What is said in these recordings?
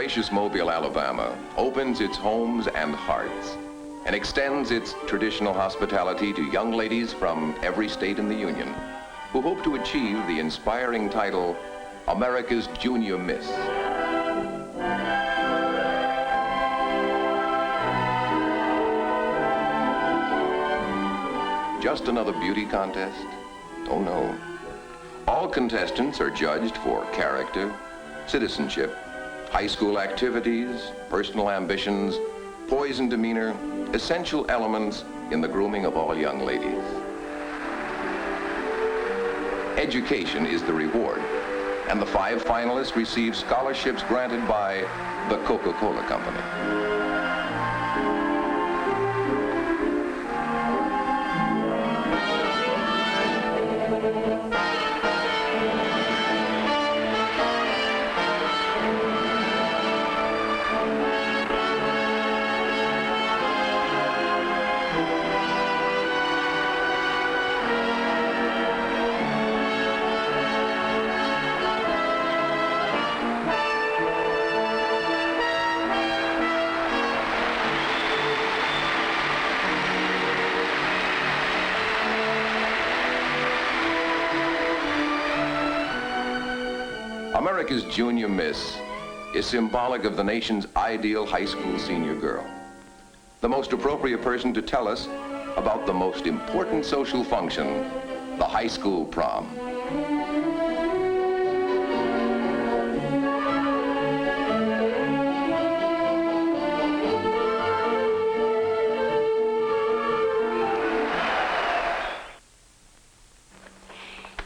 gracious Mobile, Alabama opens its homes and hearts and extends its traditional hospitality to young ladies from every state in the Union who hope to achieve the inspiring title, America's Junior Miss. Just another beauty contest? Oh no. All contestants are judged for character, citizenship, high school activities, personal ambitions, poise and demeanor, essential elements in the grooming of all young ladies. Education is the reward, and the 5 finalists receive scholarships granted by the Coca-Cola Company. America's Junior Miss is symbolic of the nation's ideal high school senior girl. The most appropriate person to tell us about the most important social function, the high school prom.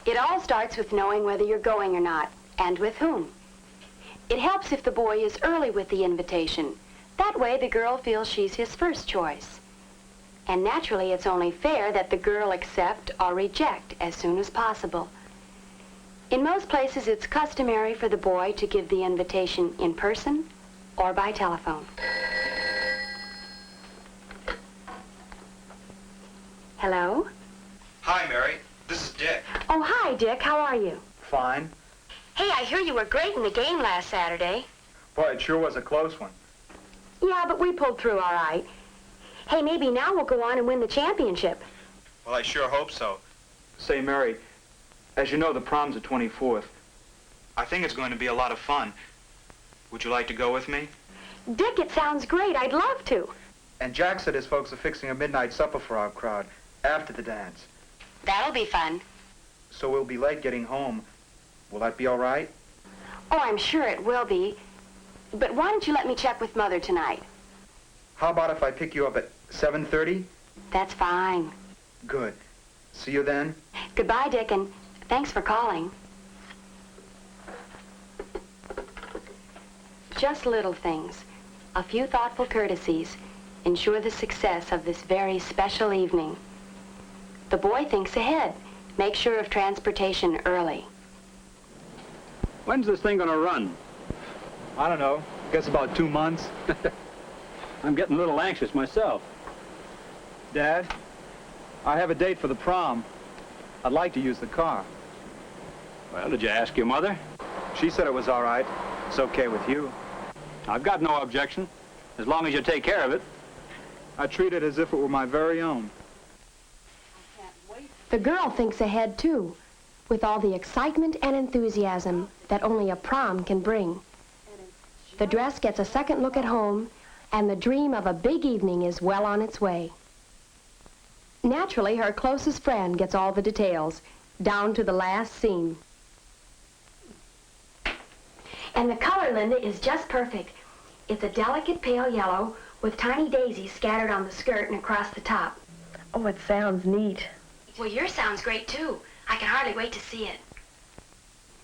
It all starts with knowing whether you're going or not. And with whom. It helps if the boy is early with the invitation. That way the girl feels she's his first choice. And naturally it's only fair that the girl accept or reject as soon as possible. In most places it's customary for the boy to give the invitation in person or by telephone. Hello? Hi, Mary. This is Dick. Oh, hi, Dick. How are you? Fine. Hey, I hear you were great in the game last Saturday. Boy, it sure was a close one. Yeah, but we pulled through all right. Hey, maybe now we'll go on and win the championship. Well, I sure hope so. Say, Mary, as you know, the prom's the 24th. I think it's going to be a lot of fun. Would you like to go with me? Dick, it sounds great. I'd love to. And Jack said his folks are fixing a midnight supper for our crowd after the dance. That'll be fun. So we'll be late getting home. Will that be all right? Oh, I'm sure it will be. But why don't you let me check with Mother tonight? How about if I pick you up at 7:30? That's fine. Good. See you then. Goodbye, Dick, and thanks for calling. Just little things, a few thoughtful courtesies, ensure the success of this very special evening. The boy thinks ahead. Make sure of transportation early. When's this thing gonna run? I don't know. Guess about 2 months. I'm getting a little anxious myself. Dad, I have a date for the prom. I'd like to use the car. Well, did you ask your mother? She said it was all right. It's okay with you. I've got no objection, as long as you take care of it. I treat it as if it were my very own. The girl thinks ahead, too, with all the excitement and enthusiasm that only a prom can bring. The dress gets a second look at home, and the dream of a big evening is well on its way. Naturally, her closest friend gets all the details, down to the last scene. And the color, Linda, is just perfect. It's a delicate pale yellow with tiny daisies scattered on the skirt and across the top. Oh, it sounds neat. Well, yours sounds great, too. I can hardly wait to see it.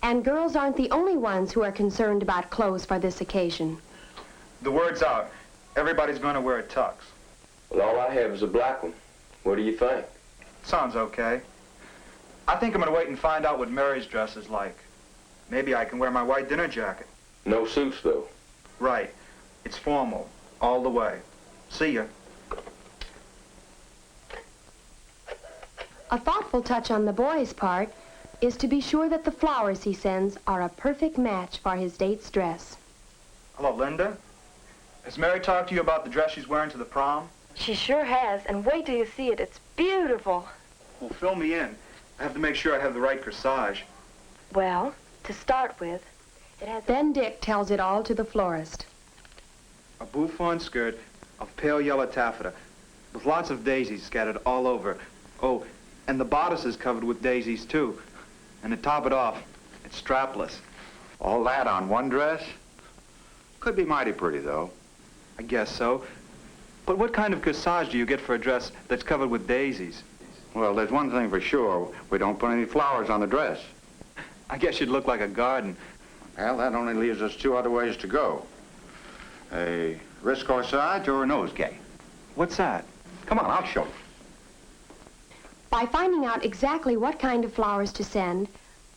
And girls aren't the only ones who are concerned about clothes for this occasion. The word's out. Everybody's going to wear a tux. Well, all I have is a black one. What do you think? Sounds okay. I think I'm going to wait and find out what Mary's dress is like. Maybe I can wear my white dinner jacket. No suits, though. Right. It's formal, all the way. See ya. A thoughtful touch on the boy's part is to be sure that the flowers he sends are a perfect match for his date's dress. Hello, Linda. Has Mary talked to you about the dress she's wearing to the prom? She sure has, and wait till you see it. It's beautiful. Well, fill me in. I have to make sure I have the right corsage. Well, to start with, it has... Then Dick tells it all to the florist. A bouffant skirt of pale yellow taffeta with lots of daisies scattered all over. Oh, and the bodice is covered with daisies, too. And to top it off, it's strapless. All that on one dress? Could be mighty pretty, though. I guess so. But what kind of corsage do you get for a dress that's covered with daisies? Well, there's one thing for sure. We don't put any flowers on the dress. I guess you'd look like a garden. Well, that only leaves us two other ways to go. A wrist corsage or a nosegay. What's that? Come on, I'll show you. By finding out exactly what kind of flowers to send,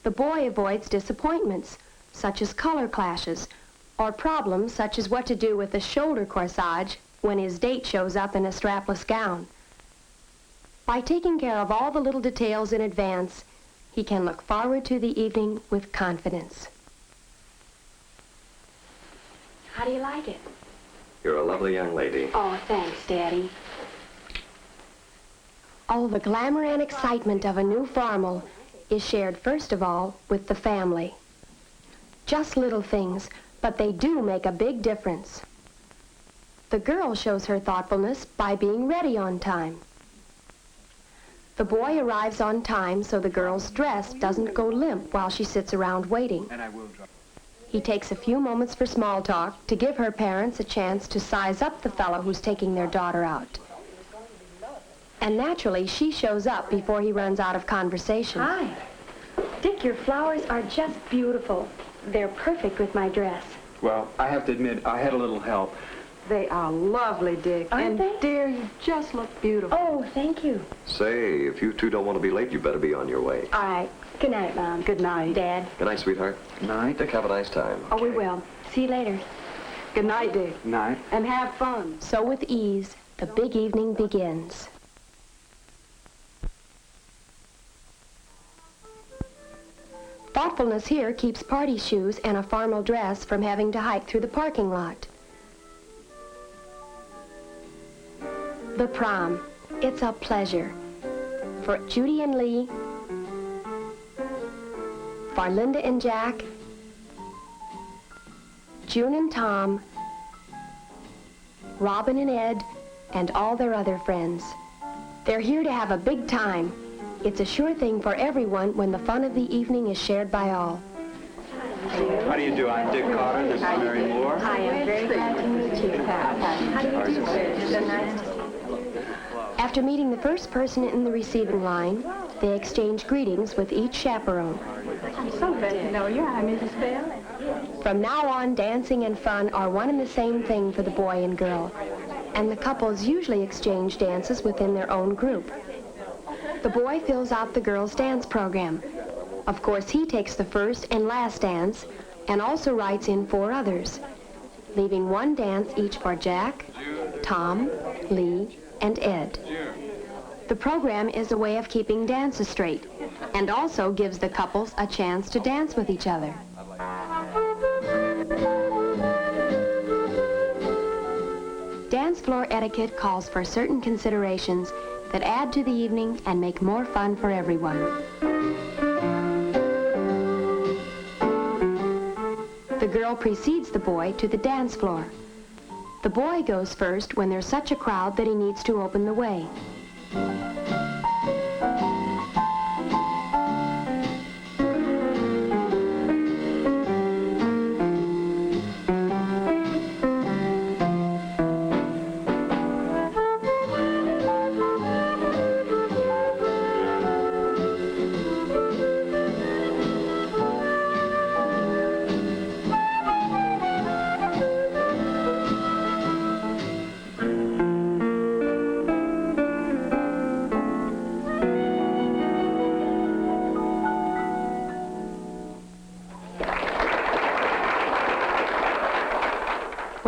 the boy avoids disappointments, such as color clashes, or problems such as what to do with the shoulder corsage when his date shows up in a strapless gown. By taking care of all the little details in advance, he can look forward to the evening with confidence. How do you like it? You're a lovely young lady. Oh, thanks, Daddy. All the glamour and excitement of a new formal is shared first of all with the family. Just little things, but they do make a big difference. The girl shows her thoughtfulness by being ready on time. The boy arrives on time so the girl's dress doesn't go limp while she sits around waiting. And I will drop. He takes a few moments for small talk to give her parents a chance to size up the fellow who's taking their daughter out. And naturally, she shows up before he runs out of conversation. Hi. Dick, your flowers are just beautiful. They're perfect with my dress. Well, I have to admit, I had a little help. They are lovely, Dick. Aren't and they? dear, you just look beautiful. Oh, thank you. Say, if you two don't want to be late, you better be on your way. All right. Good night, Mom. Good night. Dad. Good night, sweetheart. Night. Dick, have a nice time. Oh, we will. See you later. Good night, Dick. Night. And have fun. So with ease, the big evening begins. Thoughtfulness here keeps party shoes and a formal dress from having to hike through the parking lot. The prom. It's a pleasure. For Judy and Lee, for Linda and Jack, June and Tom, Robin and Ed, and all their other friends. They're here to have a big time. It's a sure thing for everyone when the fun of the evening is shared by all. How do you do? I'm Dick Carter. This is Mary Moore. Hi, I'm very glad to meet you. How do you do, sir? It's so nice to see you. After meeting the first person in the receiving line, they exchange greetings with each chaperone. I'm so glad to know you. I'm Mrs. Bell. From now on, dancing and fun are one and the same thing for the boy and girl, and the couples usually exchange dances within their own group. The boy fills out the girl's dance program. Of course, he takes the first and last dance and also writes in 4 others, leaving 1 dance each for Jack, Tom, Lee, and Ed. The program is a way of keeping dances straight and also gives the couples a chance to dance with each other. Dance floor etiquette calls for certain considerations that add to the evening and make more fun for everyone. The girl precedes the boy to the dance floor. The boy goes first when there's such a crowd that he needs to open the way.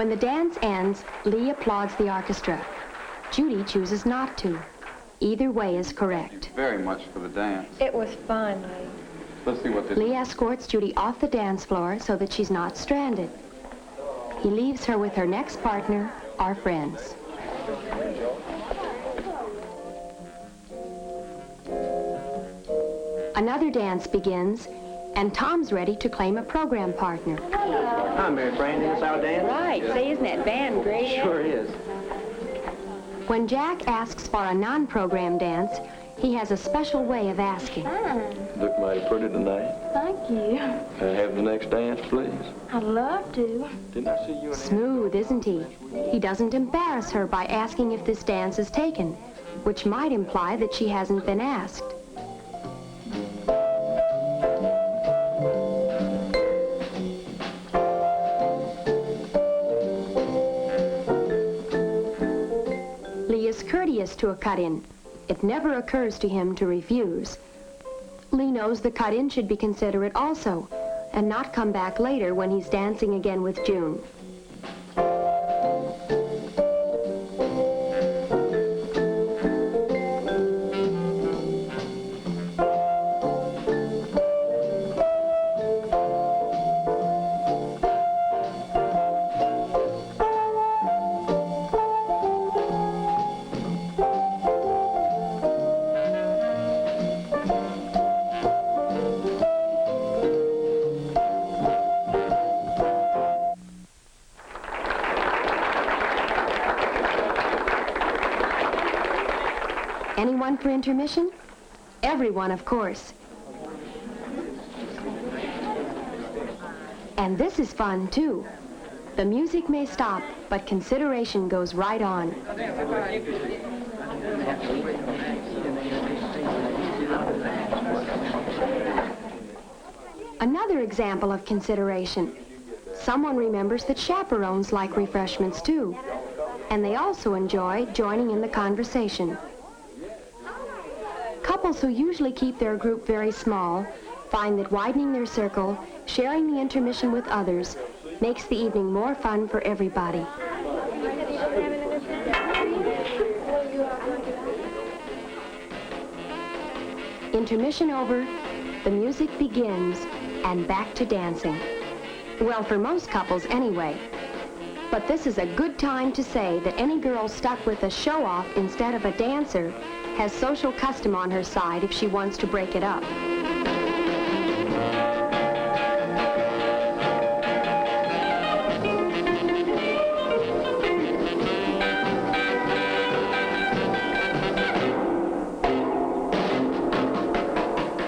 When the dance ends, Lee applauds the orchestra. Judy chooses not to. Either way is correct. Very much for the dance. It was fun. Let's see what this Lee escorts Judy off the dance floor so that she's not stranded. He leaves her with her next partner, or friends. Another dance begins, and Tom's ready to claim a program partner. Hi, Mary Fran. Is this our dance? Right. Say, isn't that band great? Sure is. When Jack asks for a non-program dance, he has a special way of asking. Look mighty pretty tonight. Thank you. Can I have the next dance, please? I'd love to. Didn't I see you in Smooth, isn't he? He doesn't embarrass her by asking if this dance is taken, which might imply that she hasn't been asked. Lee is courteous to a cut-in. It never occurs to him to refuse. Lee knows the cut-in should be considerate also, and not come back later when he's dancing again with June. Anyone for intermission? Everyone, of course. And this is fun, too. The music may stop, but consideration goes right on. Another example of consideration. Someone remembers that chaperones like refreshments, too. And they also enjoy joining in the conversation. Couples who usually keep their group very small find that widening their circle, sharing the intermission with others, makes the evening more fun for everybody. Intermission over, the music begins, and back to dancing. Well, for most couples anyway. But this is a good time to say that any girl stuck with a show-off instead of a dancer has social custom on her side if she wants to break it up.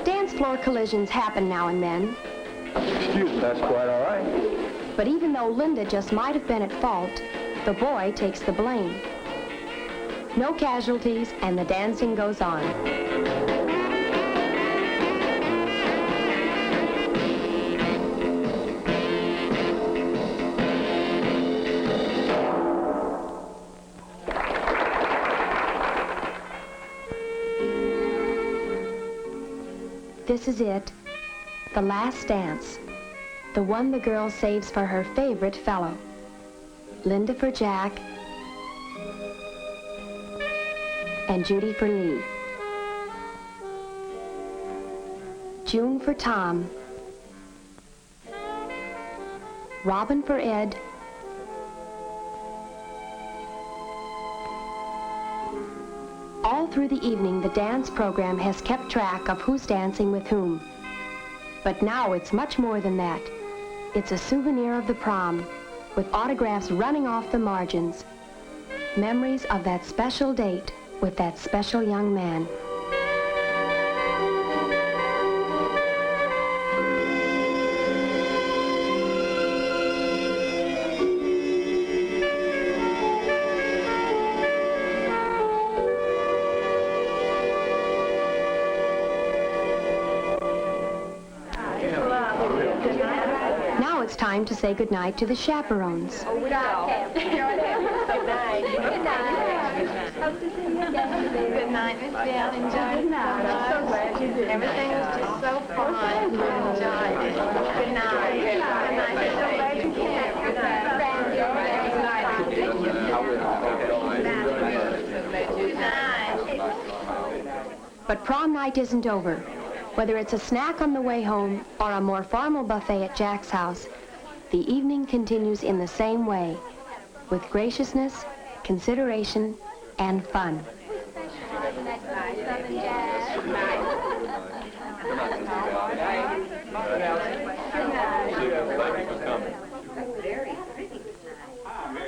Dance floor collisions happen now and then. Excuse me, that's quite all right. But even though Linda just might have been at fault, the boy takes the blame. No casualties, and the dancing goes on. This is it, the last dance, the one the girl saves for her favorite fellow. Linda for Jack, and Judy for Lee. June for Tom. Robin for Ed. All through the evening, the dance program has kept track of who's dancing with whom. But now it's much more than that. It's a souvenir of the prom, with autographs running off the margins. Memories of that special date with that special young man. Now it's time to say goodnight to the chaperones. Good night. Good night. Good night, Miss Bell. Enjoyed it. I'm so glad you did. Everything was just so fun. Enjoyed it. Good night. Good night. I'm so glad you came. Good night. But prom night isn't over. Whether it's a snack on the way home or a more formal buffet at Jack's house, the evening continues in the same way, with graciousness, consideration, and fun.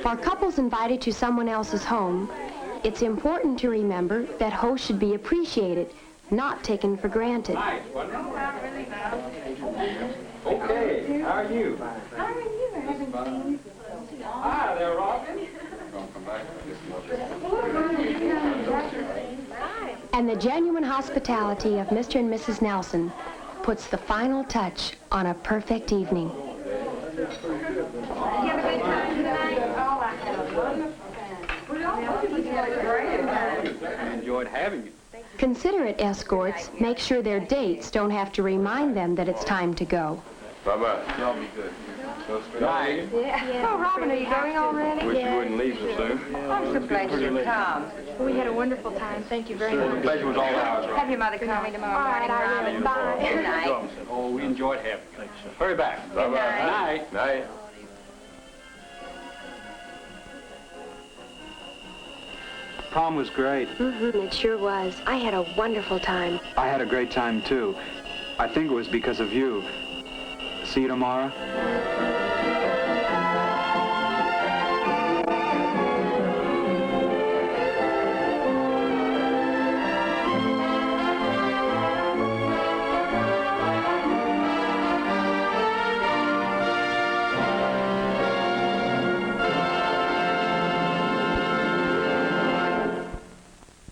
For couples invited to someone else's home, it's important to remember that hosts should be appreciated, not taken for granted. Okay, how are you? How are you? I haven't seen you. Hi there, Robin. And the genuine hospitality of Mr. and Mrs. Nelson puts the final touch on a perfect evening. You have a good time tonight? Oh, I had a wonderful time. I enjoyed having you. Considerate escorts make sure their dates don't have to remind them that it's time to go. Bye-bye. Y'all be good. Night. Oh, Robin, are you going already? Wish you wouldn't leave so soon. I'm so glad you could come. We had a wonderful time. Thank you very The much. pleasure was all ours, Robin. Have your mother call me tomorrow morning, Robin. Bye. Good night. Oh, we enjoyed having you. Thank you, sir. Hurry back. Bye-bye. Night. Night. Prom was great. It sure was. I had a wonderful time. I had a great time, too. I think it was because of you. See you tomorrow?